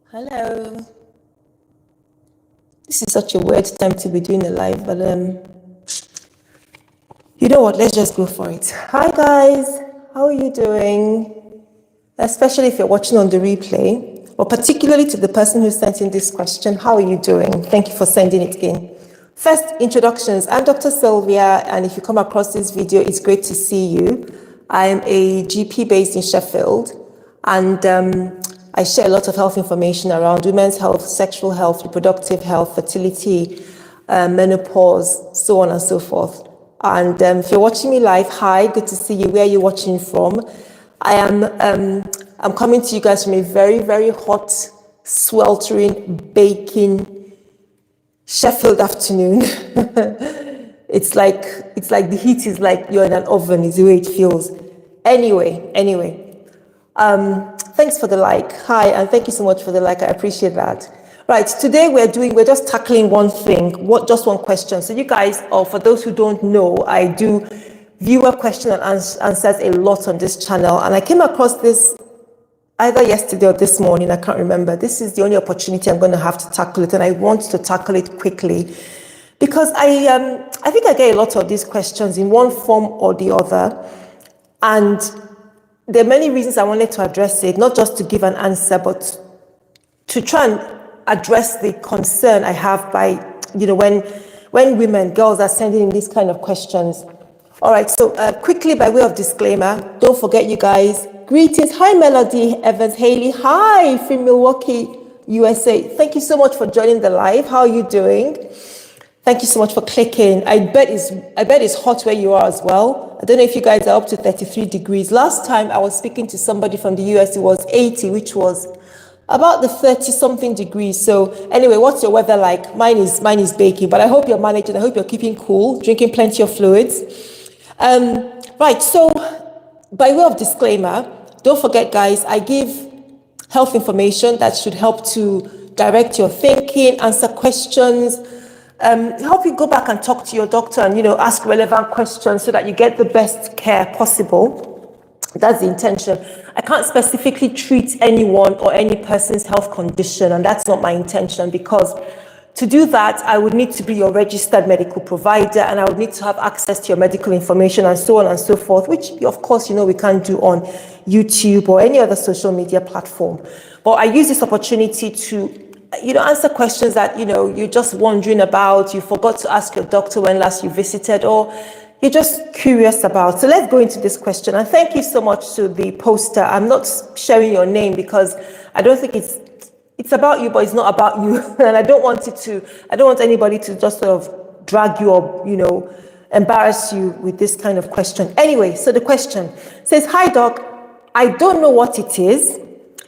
Hello. This is such a weird time to be doing a live, but you know what? Let's just go for it. Hi guys, how are you doing? Especially if you're watching on the replay, or particularly to the person who sent in this question, how are you doing? Thank you for sending it in. First, introductions. I'm Dr. Sylvia, and if you come across this video, it's great to see you. I'm a GP based in Sheffield, and I share a lot of health information around women's health, sexual health, reproductive health, fertility, menopause, so on and so forth. And if you're watching me live, hi, good to see you. Where are you watching from? I'm coming to you guys from a very, very hot, sweltering, baking Sheffield afternoon. It's like the heat is like you're in an oven, is the way it feels. Anyway. Thanks for the like. Hi, and thank you so much for the like. I appreciate that. Right, today we're just tackling one thing, just one question. So you guys, or for those who don't know, I do viewer question and answers a lot on this channel. And I came across this either yesterday or this morning, I can't remember. This is the only opportunity I'm going to have to tackle it, and I want to tackle it quickly because I think I get a lot of these questions in one form or the other. And there are many reasons I wanted to address it, not just to give an answer, but to try and address the concern I have by, when women, girls are sending in these kind of questions. All right, so quickly by way of disclaimer, don't forget you guys, greetings. Hi, Melody Evans Haley. Hi, from Milwaukee, USA. Thank you so much for joining the live. How are you doing? Thank you so much for clicking. I bet it's hot where you are as well. I don't know if you guys are up to 33 degrees. Last time I was speaking to somebody from the US, it was 80, which was about the 30 something degrees. So anyway, what's your weather like? Mine is baking, but I hope you're managing. I hope you're keeping cool, drinking plenty of fluids. Right, so by way of disclaimer, don't forget guys, I give health information that should help to direct your thinking, answer questions, help you go back and talk to your doctor and, ask relevant questions so that you get the best care possible. That's the intention. I can't specifically treat anyone or any person's health condition, and that's not my intention, because to do that, I would need to be your registered medical provider, and I would need to have access to your medical information and so on and so forth, which of course, we can't do on YouTube or any other social media platform. But I use this opportunity to answer questions that, you're just wondering about, you forgot to ask your doctor when last you visited, or you're just curious about. So let's go into this question. And thank you so much to the poster. I'm not sharing your name because I don't think it's about you, but it's not about you. And I don't want anybody to just sort of drag you or, embarrass you with this kind of question. Anyway, so the question says, hi doc, I don't know what it is.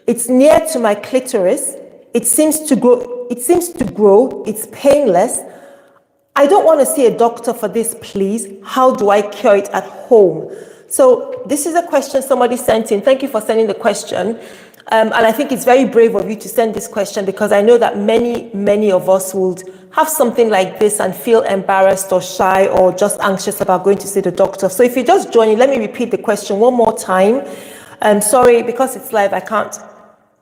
It's near to my clitoris. It seems to grow. It's painless. I don't want to see a doctor for this, please. How do I cure it at home? So this is a question somebody sent in. Thank you for sending the question. And I think it's very brave of you to send this question, because I know that many of us would have something like this and feel embarrassed or shy or just anxious about going to see the doctor. So if you're just joining, let me repeat the question one more time. Sorry, because it's live, I can't.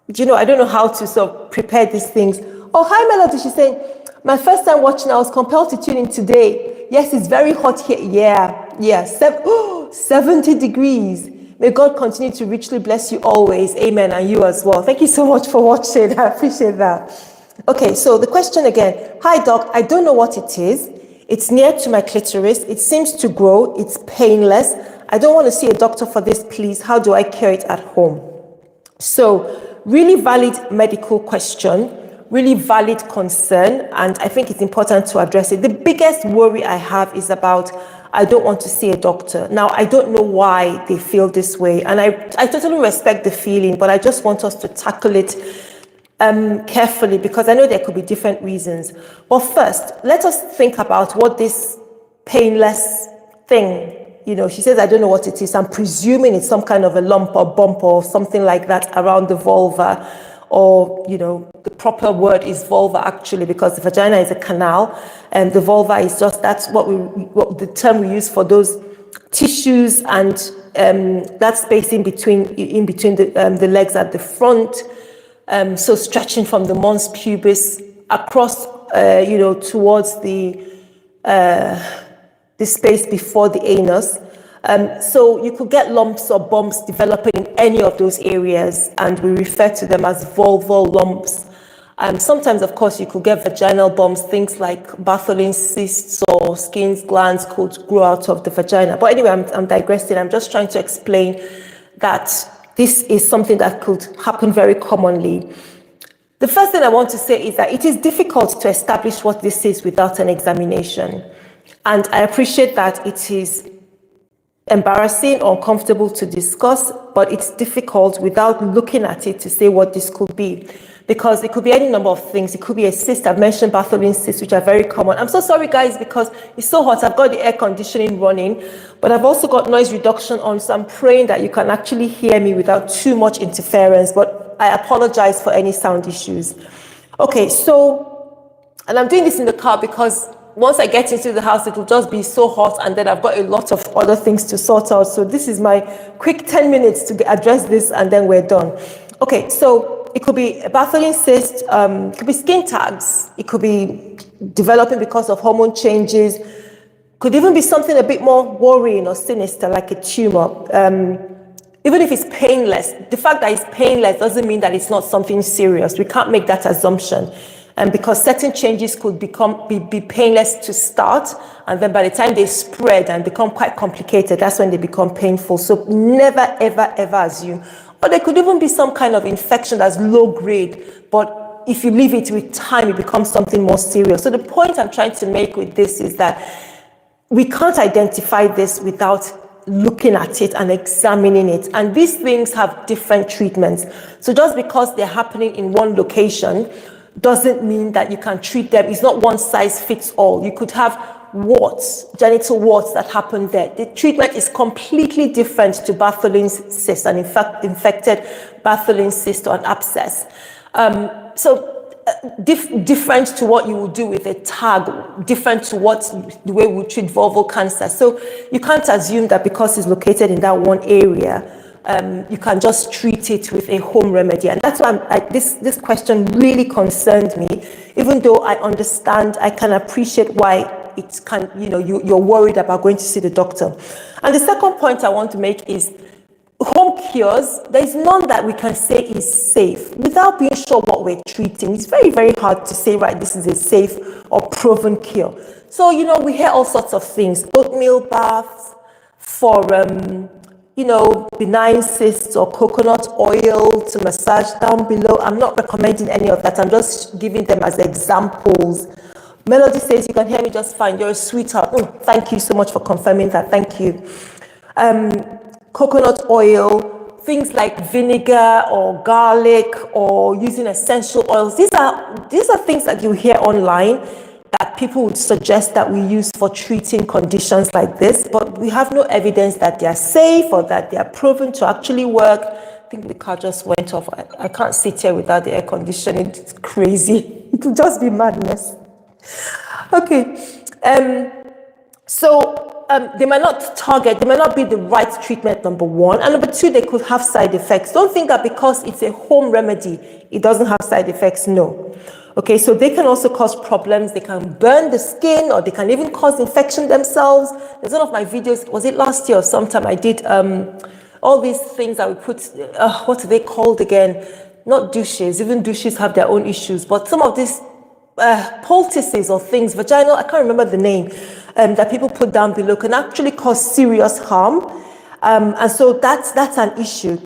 I don't know how to sort of prepare these things. Oh, hi, Melody. She's saying, my first time watching, I was compelled to tune in today. Yes, it's very hot here. Yeah. 70 degrees. May God continue to richly bless you always. Amen. And you as well. Thank you so much for watching. I appreciate that. Okay, so the question again. Hi, doc. I don't know what it is. It's near to my clitoris. It seems to grow. It's painless. I don't want to see a doctor for this, please. How do I cure it at home? So, really valid medical question, really valid concern, and I think it's important to address it. The biggest worry I have is about, I don't want to see a doctor. Now, I don't know why they feel this way, and I totally respect the feeling, but I just want us to tackle it carefully, because I know there could be different reasons. But first, let us think about what this painless thing, she says, I don't know what it is. I'm presuming it's some kind of a lump or bump or something like that around the vulva, or, the proper word is vulva actually, because the vagina is a canal and the vulva is just, that's what the term we use for those tissues and that space in between the legs at the front, So stretching from the mons pubis across, towards the space before the anus. So you could get lumps or bumps developing in any of those areas, and we refer to them as vulval lumps. Sometimes, of course, you could get vaginal bumps, things like Bartholin cysts or skin glands could grow out of the vagina. But anyway, I'm digressing. I'm just trying to explain that this is something that could happen very commonly. The first thing I want to say is that it is difficult to establish what this is without an examination. And I appreciate that it is embarrassing or uncomfortable to discuss, but it's difficult without looking at it to say what this could be. Because it could be any number of things. It could be a cyst. I've mentioned Bartholin cysts, which are very common. I'm so sorry, guys, because it's so hot. I've got the air conditioning running, but I've also got noise reduction on, so I'm praying that you can actually hear me without too much interference, but I apologize for any sound issues. Okay, so, and I'm doing this in the car because once I get into the house, it will just be so hot, and then I've got a lot of other things to sort out. So this is my quick 10 minutes to address this, and then we're done. Okay, so it could be a Bartholin cyst, it could be skin tags, it could be developing because of hormone changes, could even be something a bit more worrying or sinister, like a tumor. Even if it's painless, the fact that it's painless doesn't mean that it's not something serious. We can't make that assumption. And because certain changes could be painless to start, and then by the time they spread and become quite complicated, that's when they become painful. So never, ever, ever assume. Or there could even be some kind of infection that's low grade, but if you leave it with time, it becomes something more serious. So the point I'm trying to make with this is that we can't identify this without looking at it and examining it. And these things have different treatments. So just because they're happening in one location doesn't mean that you can treat them. It's not one size fits all. You could have warts, genital warts that happen there. The treatment is completely different to Bartholin cyst, and in fact, infected Bartholin cyst or an abscess. Different to what you would do with a tag, different to the way we treat vulval cancer. So you can't assume that because it's located in that one area, you can just treat it with a home remedy. And that's why this question really concerned me, even though I understand, I can appreciate why it can, you're worried about going to see the doctor. And the second point I want to make is home cures. There's none that we can say is safe without being sure what we're treating. It's very, very hard to say, right, this is a safe or proven cure. So, we hear all sorts of things, oatmeal baths for, benign cysts, or coconut oil to massage down below. I'm not recommending any of that. I'm just giving them as examples. Melody says, you can hear me just fine. You're a sweetheart. Oh, thank you so much for confirming that. Thank you. Coconut oil, things like vinegar or garlic, or using essential oils. These are things that you hear online that people would suggest that we use for treating conditions like this, but we have no evidence that they are safe or that they are proven to actually work. I think the car just went off. I can't sit here without the air conditioning. It's crazy. It will just be madness. Okay, they might not be the right treatment, number one. And number two, they could have side effects. Don't think that because it's a home remedy, it doesn't have side effects. No. Okay, so they can also cause problems. They can burn the skin, or they can even cause infection themselves. There's one of my videos, was it last year or sometime, I did all these things that we put, what are they called again? Not douches, even douches have their own issues, but some of these poultices or things, vaginal, I can't remember the name, that people put down below can actually cause serious harm. And so that's an issue.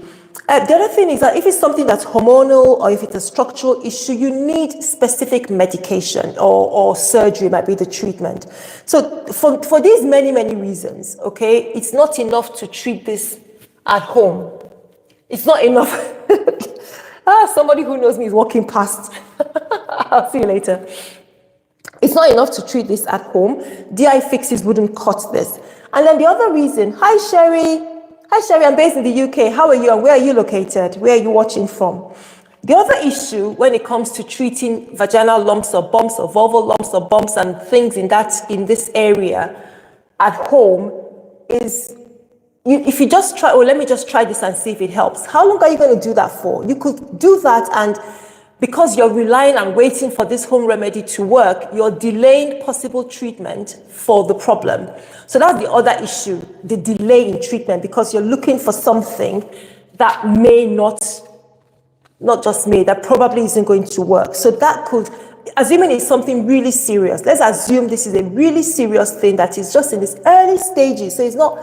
The other thing is that if it's something that's hormonal, or if it's a structural issue, you need specific medication, or surgery might be the treatment. So for these many, many reasons, okay, it's not enough to treat this at home. It's not enough. Somebody who knows me is walking past. I'll see you later. It's not enough to treat this at home. DI fixes wouldn't cut this. And then the other reason, hi Sherry, I'm based in the UK. How are you, and where are you located? Where are you watching from? The other issue when it comes to treating vaginal lumps or bumps, or vulval lumps or bumps and things in this area at home is if you just try, let me just try this and see if it helps. How long are you going to do that for? You could do that, and because you're relying and waiting for this home remedy to work, you're delaying possible treatment for the problem. So that's the other issue, the delay in treatment, because you're looking for something that may not just may, that probably isn't going to work. So that could, assuming it's something really serious, let's assume this is a really serious thing that is just in its early stages. So it's not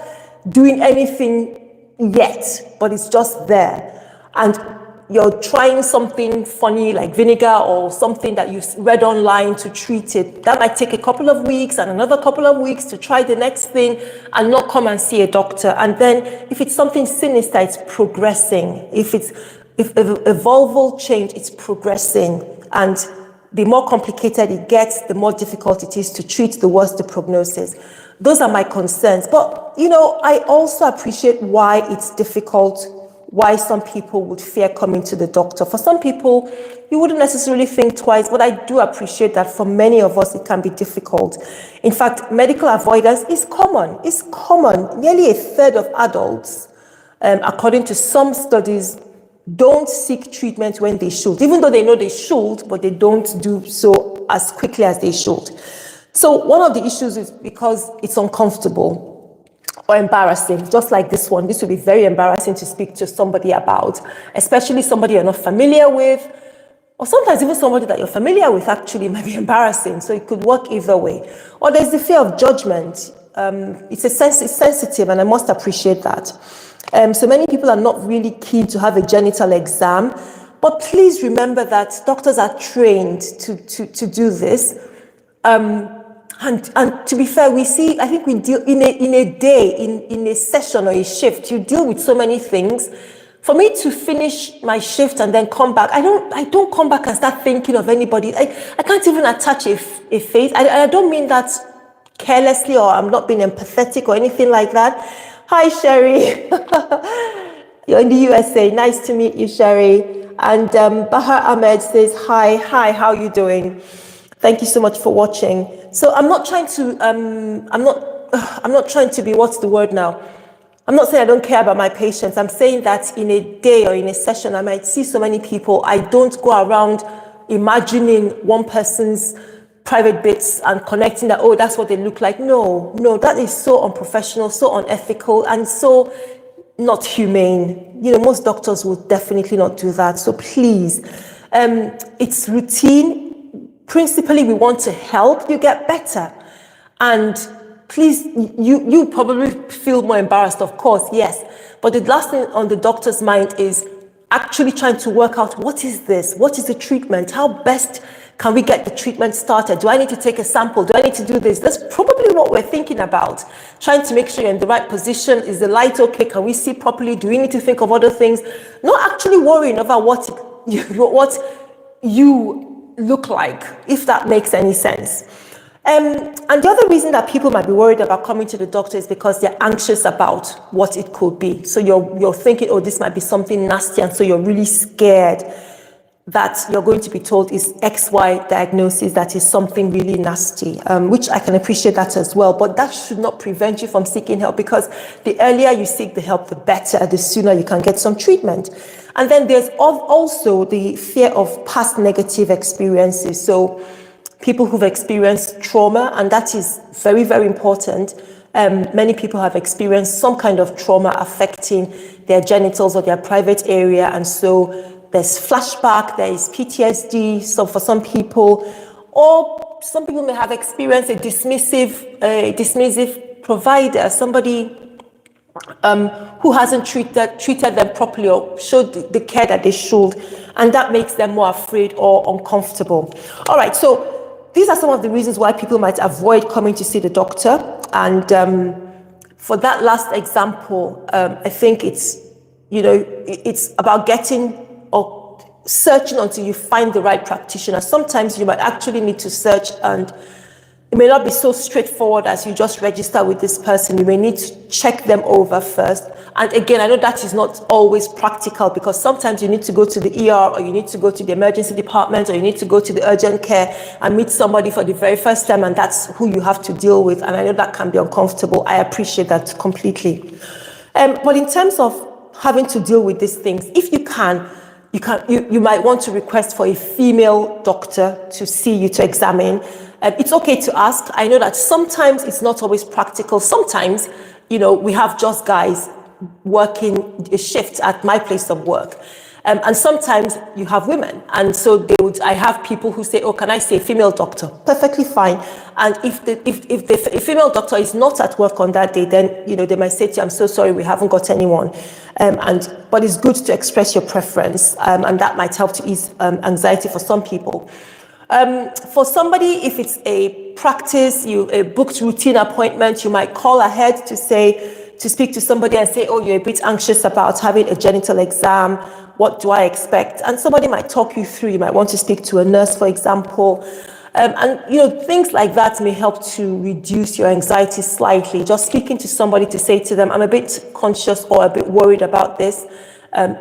doing anything yet, but it's just there. And you're trying something funny like vinegar or something that you read online to treat it. That might take a couple of weeks and another couple of weeks to try the next thing and not come and see a doctor. And then if it's something sinister, it's progressing. If a vulval change, it's progressing. And the more complicated it gets, the more difficult it is to treat, the worse the prognosis. Those are my concerns. But, I also appreciate why it's difficult, why some people would fear coming to the doctor. For some people, you wouldn't necessarily think twice, but I do appreciate that for many of us, it can be difficult. In fact, medical avoidance is common. It's common. Nearly a third of adults, according to some studies, don't seek treatment when they should, even though they know they should, but they don't do so as quickly as they should. So one of the issues is because it's uncomfortable or embarrassing, just like this one. This would be very embarrassing to speak to somebody about, especially somebody you're not familiar with, or sometimes even somebody that you're familiar with actually might be embarrassing. So it could work either way. Or there's the fear of judgment. It's sensitive, and I must appreciate that. So many people are not really keen to have a genital exam, but please remember that doctors are trained to do this. And to be fair, I think we deal in a day, in a session or a shift, you deal with so many things. For me to finish my shift and then come back, I don't come back and start thinking of anybody. I can't even attach a face. I don't mean that carelessly, or I'm not being empathetic or anything like that. Hi, Sherry. You're in the USA. Nice to meet you, Sherry. And Bahar Ahmed says, hi, how are you doing? Thank you so much for watching. So I'm not trying to, I'm not trying to be, what's the word now? I'm not saying I don't care about my patients. I'm saying that in a day or in a session, I might see so many people. I don't go around imagining one person's private bits and connecting that, oh, that's what they look like. No, that is so unprofessional, so unethical, and so not humane. Most doctors would definitely not do that. So please, it's routine. Principally, we want to help you get better. And please, you probably feel more embarrassed, of course, yes. But the last thing on the doctor's mind is actually trying to work out, what is this? What is the treatment? How best can we get the treatment started? Do I need to take a sample? Do I need to do this? That's probably what we're thinking about. Trying to make sure you're in the right position. Is the light okay? Can we see properly? Do we need to think of other things? Not actually worrying about what you look like, if that makes any sense. And the other reason that people might be worried about coming to the doctor is because they're anxious about what it could be. So you're thinking, oh, this might be something nasty, and so you're really scared that you're going to be told is XY diagnosis, that is something really nasty, which I can appreciate that as well. But that should not prevent you from seeking help, because the earlier you seek the help, the better, the sooner you can get some treatment. And then there's also the fear of past negative experiences. So people who've experienced trauma, and that is very, very important. Many people have experienced some kind of trauma affecting their genitals or their private area. And so there's flashback, there is PTSD. So for some people, or some people may have experienced a dismissive provider, somebody who hasn't treated them properly or showed the care that they should, and that makes them more afraid or uncomfortable. All right, so these are some of the reasons why people might avoid coming to see the doctor. And for that last example, I think it's about getting or searching until you find the right practitioner. Sometimes you might actually need to search, and it may not be so straightforward as you just register with this person. You may need to check them over first. And again, I know that is not always practical, because sometimes you need to go to the ER, or you need to go to the emergency department, or you need to go to the urgent care and meet somebody for the very first time, and that's who you have to deal with. And I know that can be uncomfortable. I appreciate that completely. But in terms of having to deal with these things, if you can, you might want to request for a female doctor to see you, to examine. It's okay to ask. I know that sometimes it's not always practical. Sometimes, we have just guys working a shift at my place of work. And sometimes you have women. And so I have people who say, oh, can I see a female doctor? Perfectly fine. And if the female doctor is not at work on that day, then, they might say to you, I'm so sorry, we haven't got anyone. But it's good to express your preference. And that might help to ease anxiety for some people. For somebody, if it's a practice, a booked routine appointment, you might call ahead to speak to somebody and say, oh, you're a bit anxious about having a genital exam. What do I expect? And somebody might talk you through. You might want to speak to a nurse, for example. And things like that may help to reduce your anxiety slightly. Just speaking to somebody to say to them, I'm a bit conscious or a bit worried about this.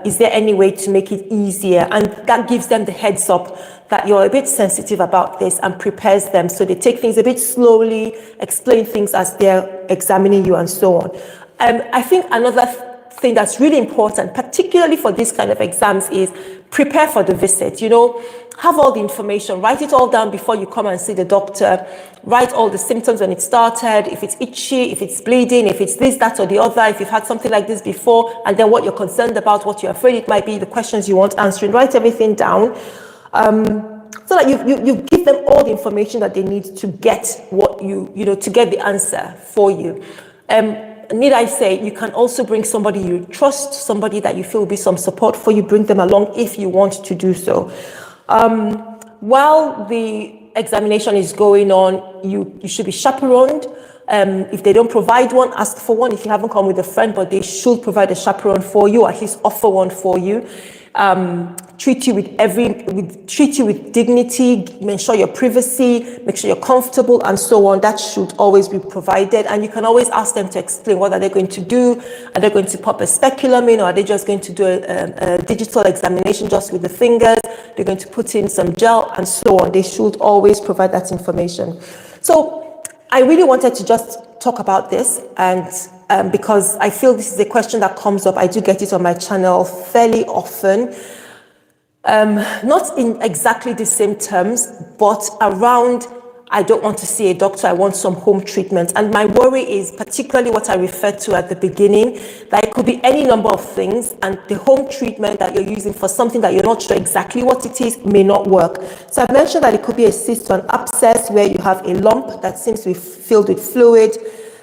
Is there any way to make it easier? And that gives them the heads up that you're a bit sensitive about this and prepares them. So they take things a bit slowly, explain things as they're examining you and so on. I think another thing that's really important, particularly for this kind of exams, is prepare for the visit. Have all the information, write it all down before you come and see the doctor. Write all the symptoms when it started, if it's itchy, if it's bleeding, if it's this, that, or the other, if you've had something like this before, and then what you're concerned about, what you're afraid it might be, the questions you want answering. Write everything down so that you give them all the information that they need to get what to get the answer for you. Need I say, you can also bring somebody you trust, somebody that you feel will be some support for you. Bring them along if you want to do so. While the examination is going on, you should be chaperoned. If they don't provide one, ask for one. If you haven't come with a friend, but they should provide a chaperone for you, or at least offer one for you. Treat you with dignity, make sure your privacy, make sure you're comfortable, and so on. That should always be provided. And you can always ask them to explain what are they going to do. Are they going to pop a speculum in, or are they just going to do a digital examination just with the fingers? They're going to put in some gel and so on. They should always provide that information. So I really wanted to just talk about this, and because I feel this is a question that comes up. I do get it on my channel fairly often. Not in exactly the same terms, but around, I don't want to see a doctor, I want some home treatment. And my worry is particularly what I referred to at the beginning, that it could be any number of things, and the home treatment that you're using for something that you're not sure exactly what it is may not work. So I've mentioned that it could be a cyst or an abscess where you have a lump that seems to be filled with fluid,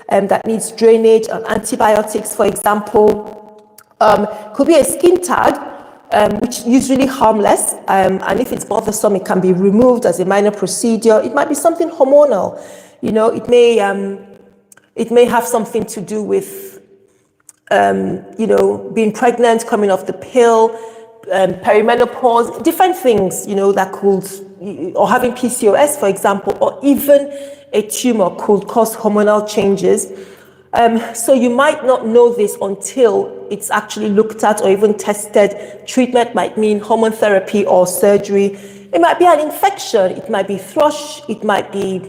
that needs drainage and antibiotics, for example. Could be a skin tag, which is usually harmless, and if it's bothersome, it can be removed as a minor procedure. It might be something hormonal. It may have something to do with, being pregnant, coming off the pill, perimenopause, different things, that could, or having PCOS, for example, or even a tumor could cause hormonal changes. So you might not know this until it's actually looked at or even tested. Treatment might mean hormone therapy or surgery. It might be an infection. It might be thrush. It might be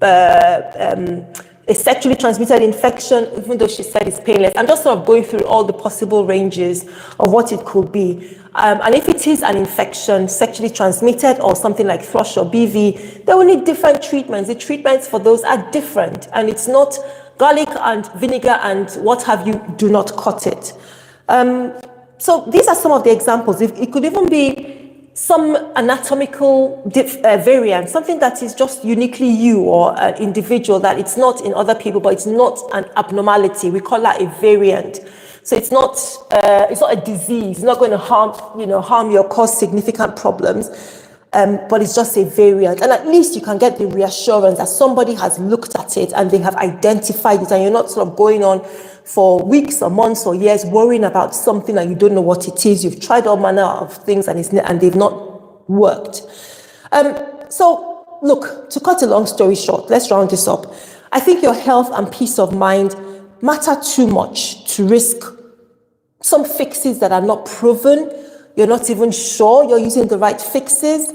a sexually transmitted infection, even though she said it's painless. I'm just sort of going through all the possible ranges of what it could be. And if it is an infection, sexually transmitted, or something like thrush or BV, they will need different treatments. The treatments for those are different, and it's not garlic and vinegar and what have you, do not cut it. So these are some of the examples. It could even be some anatomical variant, something that is just uniquely you or an individual, that it's not in other people, but it's not an abnormality. We call that a variant. So it's not a disease. It's not going to harm you or cause significant problems. But it's just a variant. And at least you can get the reassurance that somebody has looked at it and they have identified it, and you're not sort of going on for weeks or months or years worrying about something that you don't know what it is. You've tried all manner of things and they've not worked. So look, to cut a long story short, let's round this up. I think your health and peace of mind matter too much to risk some fixes that are not proven. You're not even sure you're using the right fixes.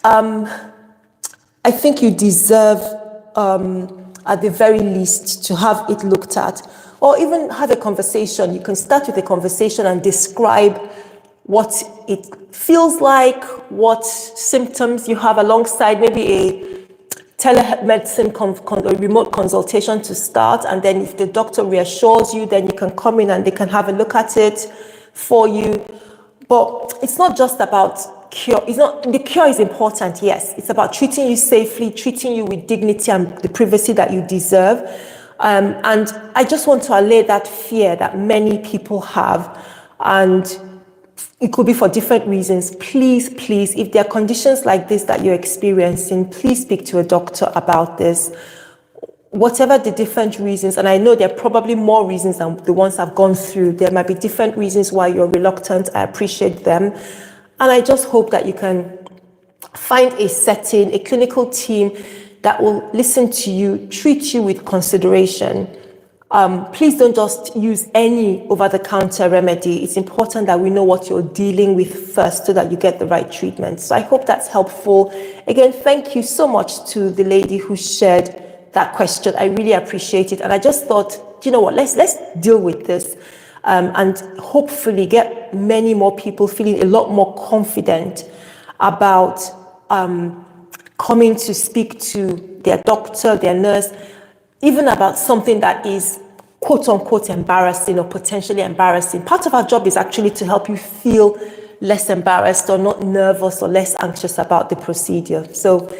I think you deserve, at the very least, to have it looked at. or even have a conversation. You can start with a conversation and describe what it feels like, what symptoms you have, alongside maybe a telemedicine a remote consultation to start. And then if the doctor reassures you, then you can come in and they can have a look at it for you. But it's not just about cure. The cure is important, yes. It's about treating you safely, treating you with dignity and the privacy that you deserve. And I just want to allay that fear that many people have. And it could be for different reasons. Please, if there are conditions like this that you're experiencing, please speak to a doctor about this. Whatever the different reasons, and I know there are probably more reasons than the ones I've gone through. There might be different reasons why you're reluctant. I appreciate them. And I just hope that you can find a setting, a clinical team that will listen to you, treat you with consideration. Please don't just use any over-the-counter remedy. It's important that we know what you're dealing with first so that you get the right treatment. So I hope that's helpful. Again, thank you so much to the lady who shared that question. I really appreciate it. And I just thought, you know what, let's deal with this and hopefully get many more people feeling a lot more confident about coming to speak to their doctor, their nurse, even about something that is quote unquote embarrassing or potentially embarrassing. Part of our job is actually to help you feel less embarrassed or not nervous or less anxious about the procedure. So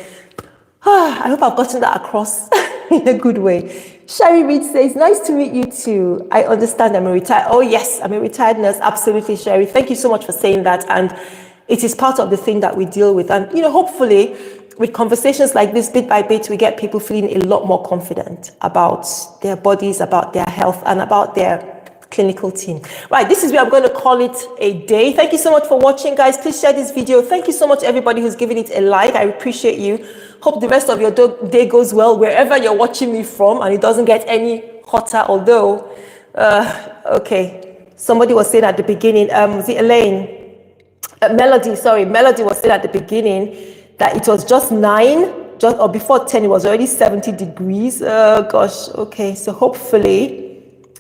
I hope I've gotten that across in a good way. Sherry Reed says, nice to meet you too. I understand I'm a retired, oh yes, I'm a retired nurse. Absolutely, Sherry. Thank you so much for saying that. And it is part of the thing that we deal with. And, hopefully with conversations like this, bit by bit, we get people feeling a lot more confident about their bodies, about their health, and about their clinical team. Right, this is where I'm going to call it a day. Thank you so much for watching, guys. Please share this video. Thank you so much, everybody who's giving it a like. I appreciate you. Hope the rest of your day goes well wherever you're watching me from, and it doesn't get any hotter. Although, okay, somebody was saying at the beginning, was it Elaine? Melody was saying at the beginning that it was just 9, or before 10, it was already 70 degrees. Gosh, okay, so hopefully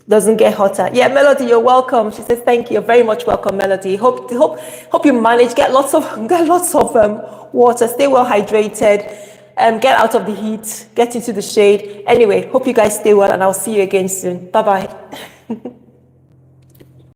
doesn't get hotter. Yeah, Melody, you're welcome. She says thank you. You're very much welcome, Melody. Hope you manage. Get lots of water. Stay well hydrated. Get out of the heat. Get into the shade. Anyway, hope you guys stay well, and I'll see you again soon. Bye bye.